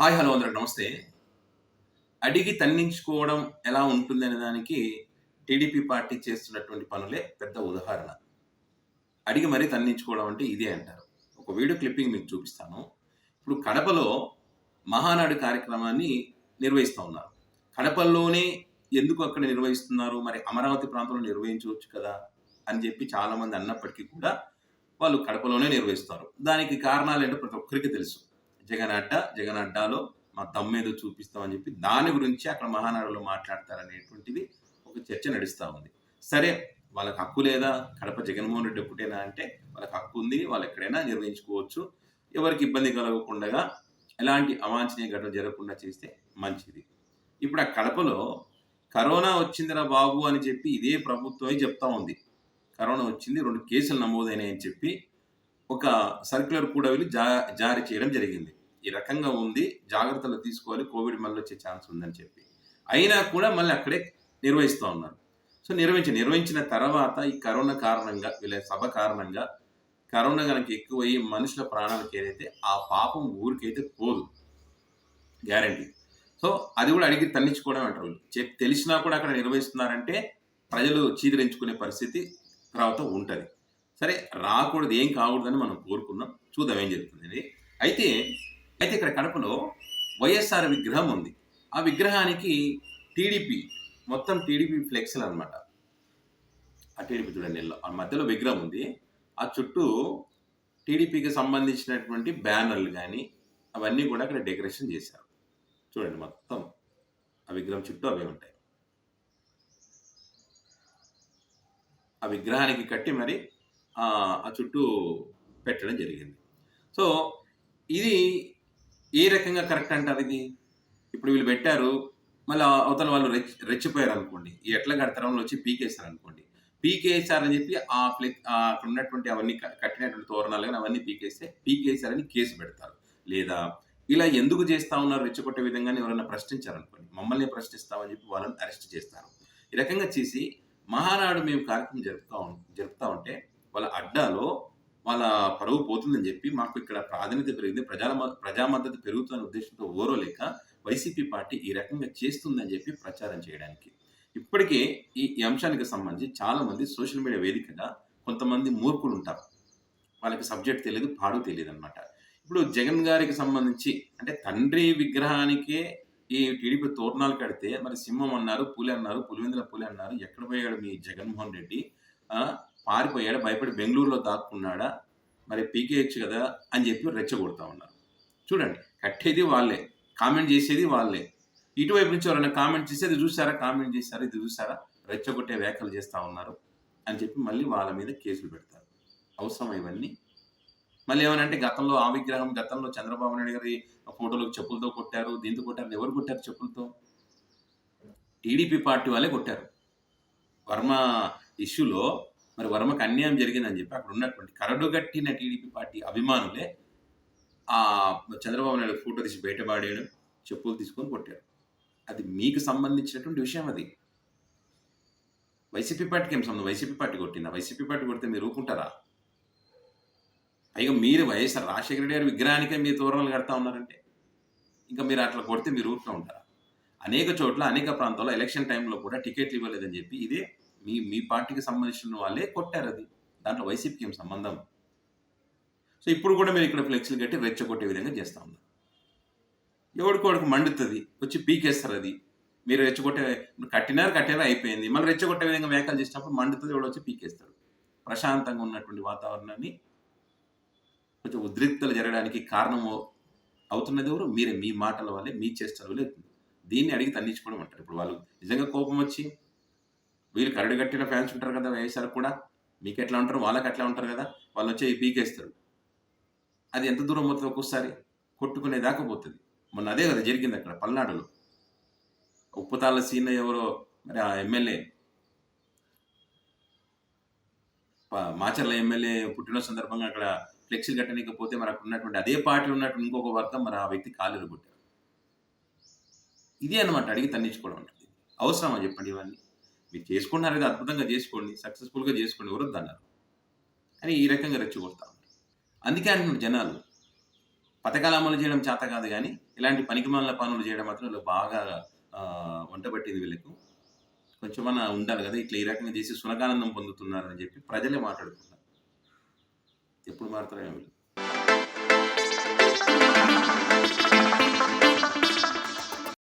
Hi! Hello! అందరికి నమస్తే. అడిగి తన్నించుకోవడం ఎలా ఉంటుందనే దానికి టీడీపీ పార్టీ చేస్తున్నటువంటి పనులే పెద్ద ఉదాహరణ. అడిగి మరీ తన్నించుకోవడం అంటే ఇదే అంటారు. ఒక వీడియో క్లిప్పింగ్ మీకు చూపిస్తాను. ఇప్పుడు కడపలో మహానాడు కార్యక్రమాన్ని నిర్వహిస్తా ఉన్నారు. కడపలోనే ఎందుకు అక్కడ నిర్వహిస్తున్నారు? మరి అమరావతి ప్రాంతంలో నిర్వహించవచ్చు కదా! అని చెప్పి చాలామంది అన్నప్పటికీ కూడా వాళ్ళు కడపలోనే నిర్వహిస్తారు. దానికి కారణాలేంటో ప్రతి ఒక్కరికి తెలుసు. జగన్ అడ్డాలో మా దమ్మేదో చూపిస్తామని చెప్పి దాని గురించి అక్కడ మహానాడులో మాట్లాడతారనేటువంటిది ఒక చర్చ నడుస్తా ఉంది. సరే, వాళ్ళకి హక్కు లేదా? కడప జగన్మోహన్ రెడ్డి ఒక్కటేనా అంటే వాళ్ళకి హక్కు ఉంది. వాళ్ళు ఎక్కడైనా నిర్వహించుకోవచ్చు. ఎవరికి ఇబ్బంది కలగకుండా ఎలాంటి అవాంఛనీయ ఘటనలు జరగకుండా చేస్తే మంచిది. ఇప్పుడు ఆ కడపలో కరోనా వచ్చిందిరా బాబు అని చెప్పి ఇదే ప్రభుత్వమే చెప్తా ఉంది. కరోనా వచ్చింది, 2 కేసులు నమోదైనాయని చెప్పి ఒక సర్క్యులర్ కూడా వెళ్ళి జారీ చేయడం జరిగింది. ఈ రకంగా ఉంది, జాగ్రత్తలు తీసుకోవాలి, కోవిడ్ మళ్ళొచ్చే ఛాన్స్ ఉందని చెప్పి. అయినా కూడా మళ్ళీ అక్కడే నిర్వహిస్తా ఉన్నారు. సో, నిర్వహించిన తర్వాత ఈ కరోనా కారణంగా వీళ్ళ సభ కారణంగా కరోనా గనక ఎక్కువయ్యి మనుషుల ప్రాణాలకు ఏదైతే ఆ పాపం ఊరికైతే పోదు. గ్యారంటీ. సో, అది కూడా అడిగి తన్నించుకోవడం అంటారు. తెలిసినా కూడా అక్కడ నిర్వహిస్తున్నారంటే ప్రజలు చీదరించుకునే పరిస్థితి తర్వాత ఉంటది. సరే, రాకూడదు, ఏం కాకూడదని మనం కోరుకున్నాం. చూద్దాం ఏం జరుగుతుందని. అయితే, అయితే ఇక్కడ కడపలో వైఎస్ఆర్ విగ్రహం ఉంది. ఆ విగ్రహానికి టీడీపీ, మొత్తం టీడీపీ ఫ్లెక్స్‌లనమాట. ఆ టీడీపీ చూడండి ఆ మధ్యలో విగ్రహం ఉంది. ఆ చుట్టూ టీడీపీకి సంబంధించినటువంటి బ్యానర్లు గాని, అవన్నీ కూడా అక్కడ డెకరేషన్ చేశారు. చూడండి, మొత్తం ఆ విగ్రహం చుట్టూ అవే ఉంటాయి. ఆ విగ్రహానికి కట్టి మరి ఆ చుట్టూ పెట్టడం జరిగింది. సో, ఇది ఏ రకంగా కరెక్ట్ అంటారు ఇది? ఇప్పుడు వీళ్ళు పెట్టారు. మళ్ళా అవతల వాళ్ళు రెచ్చిపోయారనుకోండి. ఎట్ల కడతారో వచ్చి పీకేసారనుకోండి. పీకేసారని చెప్పి అక్కడ ఉన్నటువంటి అవన్నీ కట్టినటువంటి తోరణాలు గాని అవన్నీ పీకేసారని కేసు పెడతారు. లేదా ఇలా ఎందుకు చేస్తా ఉన్నారు రెచ్చగొట్టే విధంగానే ఎవరైనా ప్రశ్నించారనుకోండి. మమ్మల్ని ప్రశ్నిస్తామని చెప్పి వాళ్ళని అరెస్ట్ చేస్తారు. ఈ రకంగా చేసి మహానాడు మేము కార్యక్రమం జరుపుతా ఉంటే వాళ్ళ అడ్డాలో వాళ్ళ పరువు పోతుందని చెప్పి మాకు ఇక్కడ ప్రాధాన్యత పెరిగింది, ప్రజా మద్దతు పెరుగుతున్న ఉద్దేశంతో ఓర్వలేక వైసీపీ పార్టీ ఈ రకంగా చేస్తుందని చెప్పి ప్రచారం చేయడానికి. ఇప్పటికే ఈ అంశానికి సంబంధించి చాలామంది సోషల్ మీడియా వేదికగా కొంతమంది మూర్ఖులు ఉంటారు. వాళ్ళకి సబ్జెక్ట్ తెలియదు, పాడు తెలియదనమాట. ఇప్పుడు జగన్ గారికి సంబంధించి అంటే తండ్రి విగ్రహానికే ఈ టీడీపీ తోరణాలు కడితే మరి సింహం అన్నారు, పులి అన్నారు, పులివెందుల పులి అన్నారు. ఎక్కడ పోయాడు మీ జగన్మోహన్ రెడ్డి? పారిపోయాడా? భయపడి బెంగుళూరులో దాక్కున్నాడా? మరి పీకేయొచ్చు కదా అని చెప్పి రెచ్చగొడతా ఉన్నారు. చూడండి, కట్టేది వాళ్ళే, కామెంట్ చేసేది వాళ్ళే. ఇటువైపు నుంచి ఎవరైనా కామెంట్ చేసి అది చూసారా, కామెంట్ చేశారా, ఇది చూసారా, రెచ్చగొట్టే వ్యాఖ్యలు చేస్తా ఉన్నారు అని చెప్పి మళ్ళీ వాళ్ళ మీద కేసులు పెడతారు. అవసరమా ఇవన్నీ? మళ్ళీ ఏమనంటే గతంలో చంద్రబాబు నాయుడు గారి ఫోటోలకు చెప్పులతో కొట్టారు, దీంతో కొట్టారు. ఎవరు కొట్టారు చెప్పులతో? టీడీపీ పార్టీ వాళ్ళే కొట్టారు. వర్మ ఇష్యూలో మరి వర్మకు అన్యాయం జరిగిందని చెప్పి అక్కడ ఉన్నటువంటి కరడుగట్టిన టీడీపీ పార్టీ అభిమానులే చంద్రబాబు నాయుడు ఫోటో తీసి బయటపడేయడం, చెప్పులు తీసుకొని కొట్టారు. అది మీకు సంబంధించినటువంటి విషయం అది. వైసీపీ పార్టీకి ఏం సంబంధం? వైసీపీ పార్టీ కొట్టిందా? వైసీపీ పార్టీ కొడితే మీరు ఊరుకుంటారా? పైగా మీరు వైఎస్ఆర్ రాజశేఖర రెడ్డి గారి విగ్రహానికే మీరు తోరణాలు కడతా ఉన్నారంటే ఇంకా మీరు అట్లా కొడితే మీరు ఊరుకుంటూ ఉంటారా? అనేక చోట్ల అనేక ప్రాంతాల్లో ఎలక్షన్ టైంలో కూడా టికెట్లు ఇవ్వలేదని చెప్పి ఇదే మీ పార్టీకి సంబంధించిన వాళ్ళే కొట్టారు. అది దాంట్లో వైసీపీకి ఏం సంబంధం? సో, ఇప్పుడు కూడా మీరు ఇక్కడ ఫ్లెక్స్లు కట్టి రెచ్చగొట్టే విధంగా చేస్తా ఉన్నారు. ఎవడికోడికి మండుతుంది, వచ్చి పీకేస్తారు. అది మీరు కట్టినారు అయిపోయింది. మళ్ళీ రెచ్చగొట్టే విధంగా వ్యాఖ్యలు చేసినప్పుడు మండుతుంది, ఎవడు వచ్చి పీకేస్తాడు. ప్రశాంతంగా ఉన్నటువంటి వాతావరణాన్ని కొంచెం ఉద్రిక్తలు జరగడానికి కారణము అవుతున్నది ఎవరు? మీరే. మీ మాటల వల్లే, మీ చేష్టల వల్లే. దీన్ని అడిగి తన్నించుకోవడం అంటారు. ఇప్పుడు వాళ్ళు నిజంగా కోపం వచ్చి వీళ్ళు కరడు కట్టిన ఫ్యాన్స్ ఉంటారు కదా వైఎస్ఆర్ కూడా, మీకు ఎట్లా ఉంటారు వాళ్ళకి అట్లా ఉంటారు కదా, వాళ్ళు వచ్చి పీకేస్తారు. అది ఎంత దూరం పోతుంది? ఒక్కోసారి కొట్టుకునేదాకా పోతుంది. మొన్న అదే కదా జరిగింది అక్కడ పల్నాడులో. ఉప్పుతాళ్ళ సీనయ్య ఎవరో మరి ఆ ఎమ్మెల్యే, మాచర్ల ఎమ్మెల్యే పుట్టినరోజు సందర్భంగా అక్కడ ఫ్లెక్సీలు కట్టనీకపోతే మరి అక్కడ ఉన్నటువంటి అదే పార్టీలో ఉన్నటువంటి ఇంకొక వర్గం మరి ఆ వ్యక్తి కాలు ఇరగొట్టారు. ఇదే అనమాట అడిగి తన్నించుకోవడం ఉంటుంది. అవసరమా చెప్పండి ఇవన్నీ? మీరు చేసుకుంటున్నారు కదా, అద్భుతంగా చేసుకోండి, సక్సెస్ఫుల్‌గా చేసుకోండి, ఎవరొద్దన్నారు. కానీ ఈ రకంగా రెచ్చగొడతా ఉంటారు. అందుకే అంటున్నారు జనాలు, పథకాలు అమలు చేయడం చేత కాదు గానీ ఇలాంటి పనికిమాలిన పనులు చేయడం మాత్రం వీళ్ళకి బాగా వంట పట్టింది వీళ్ళకు. కొంచెమన్నా ఉండాలి కదా! ఇట్లా ఈ రకంగా చేసి సునకానందం పొందుతున్నారని చెప్పి ప్రజలే మాట్లాడుకుంటున్నారు. ఎప్పుడు మారుతారో ఏమో వీళ్ళు.